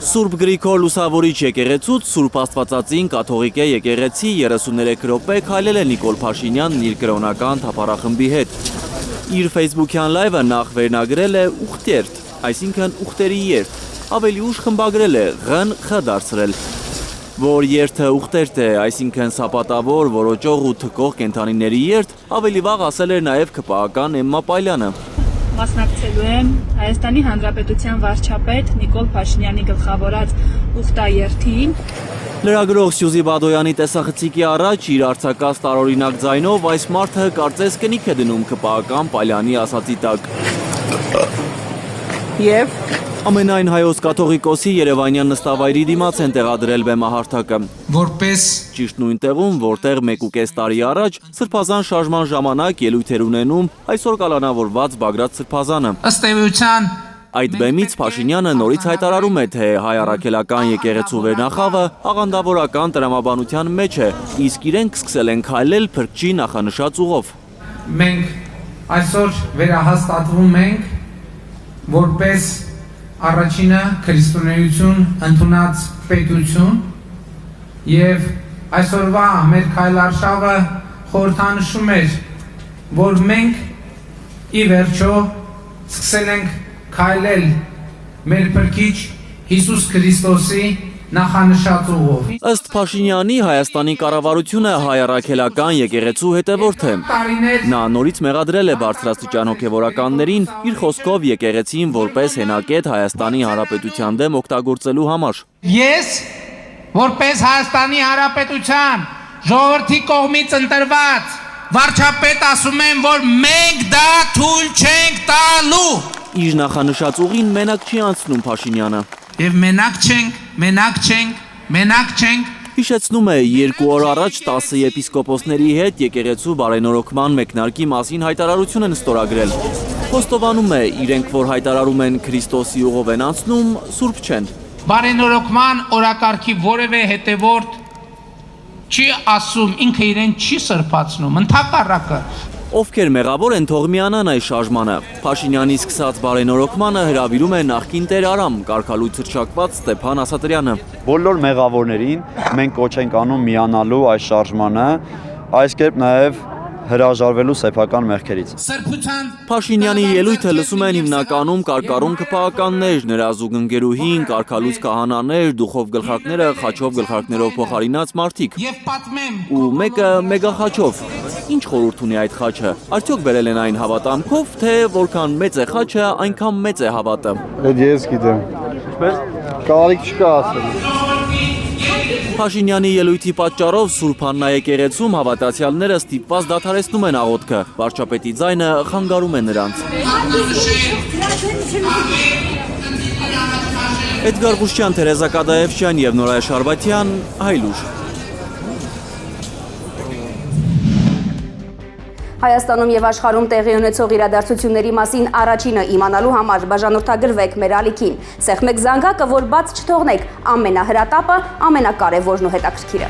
Սուրբ Գրիգոր Լուսավորիչ եկեղեցուց Սուրբ Աստվածածին կաթողիկե եկեղեցի 33 րոպե քայլել է Նիկոլ Փաշինյանն իր կրոնական թափառախմբի հետ։ Իր Facebook-յան լայվը նախ վերնագրել է ուխտերտ, այսինքն ուխտերի երթ, ավելի ուշ խմբագրել է ղն-խ դարձրել, որ երթը ուխտերտ է, այսինքն սապատավոր, որոճող ու թկող կենդանիների երթ, ավելի վաղ ասել էր նաև ԿՊԱ-ական Էմմա Պայլյանը։ Մասնակցելու եմ Հայաստանի Հանրապետության վարչապետ Նիկոլ Փաշինյանի գլխավորած ուխտաերթին։ Լրագրող Սյուզի Բադոյանի տեսախցիկի առաջ իր արձակած տարօրինակ ձայնով այս մարդը կարծես կնիք է դնում ԿՊԱ-ական Պայլյանի ասածի տակ։ Եվ ամենայն հայոց կաթողիկոսի Երևանյան նստավայրի դիմաց են տեղադրել բեմահարթակը։ Որպես Ճիշտ նույն տեղում, որտեղ 1.5 տարի առաջ Սրբազան շարժման ժամանակ ելույթ էր ունենում այսօր կալանավորված Բագրատ Սրբազանը։ ըստ էության Այդ բեմից Փաշինյանը նորից հայտարարում է, թե հայ առաքելական եկեղեցու վերնախավը աղանդավորական տրամաբանության մեջ է, իսկ իրենք սկսել են քայլել փրկչի նախանշած ուղով։ մենք այսօր վերահաստատվում ենք որպես առաջինը քրիստոնեություն ընդունած պետություն եւ այսօրվա մեր քայլարշավը խորհրդանշում է, որ մենք ի վերջո սկսել ենք քայլել մեր փրկիչ Հիսուս Քրիստոսի նախանշած ուղով։ Ըստ Փաշինյանի Հայաստանի կառավարությունը հայ առաքելական եկեղեցու հետևորդ է։ Նա նորից մեղադրել է բարձրաստիճան հոգևորականներին իր խոսքով եկեղեցին որպես հենակետ Հայաստանի Հանրապետության դեմ օգտագործելու համար։ Ես որպես Հայաստանի Հանրապետության ժողովրդի կողմից ընտրված վարչապետ ասում եմ, որ մենք դա թույլ չենք տալու։ Իր նախանշած ուղին մենակ չի անցնում Փաշինյանը։ Եվ մենակ չենք։ Հիշեցնում է, 2 օր առաջ 10 եպիսկոպոսների հետ եկեղեցու բարենորոգման մեկնարկի մասին հայտարարություն են ստորագրել։ Խոստովանում է, իրենք որ հայտարարում են Քրիստոսի ուղով են անցնում, սուրբ չեն։ Բարենորոգման օրակարգի որևէ հետևորդ չի ասում, ինքը իրեն չի սրբացնում, ընդհակառակը։ Ովքեր մեղավոր են թող միանան այս շարժմանը։ Փաշինյանի սկսած բարենորոգմանը հրավիրում է նախկին տեր Արամ, կարգալույց հռչակված Ստեփան Ասատրյանը։ Բոլոր մեղավորներին մենք կոչ ենք անում միանալու այս շարժմանը, այս կերպ նաև հրաժարվելու սեփական մեղքերից։ Փաշինյանի ելույթը լսում են հիմնականում կարկառուն ԿՊԱ-ականներ, նրա զուգընկերուհին, կարգալույց քահանաներ, դուխով գլխարկները խաչով գլխարկներով փոխարինած մարդիկ։ Եվ պատմեմ, Ու մեկը մեգախաչով։ Ինչ խորհուրդ ունի այդ խաչը։ Արդյոք բերել են այն հավատամքով, թե որքան մեծ է խաչը, այնքան մեծ է հավատը։ Այդ ես գիտեմ։ Ինչպես։ Կարիք չկա ասել։ Փաշինյանի ելույթի պատճառով Սուրբ Աննա եկեղեցում հավատացյալները ստիպված դադարեցնում են աղոթքը։ Վարչապետի ձայնը խանգարում է նրանց։ Էդգար Բուշչյան, Թերեզա Կադաևչյան և Նորայ Շարբաթյան, Հայլուր։ Հայաստանում եւ աշխարհում տեղի ունեցող իրադարձությունների մասին առաջինը իմանալու համար բաժանորդագրվեք մեր ալիքին։ Սեղմեք զանգակը, որ բաց չթողնեք ամենահրատապը, ամենակարևորն ու հետաքրքիրը։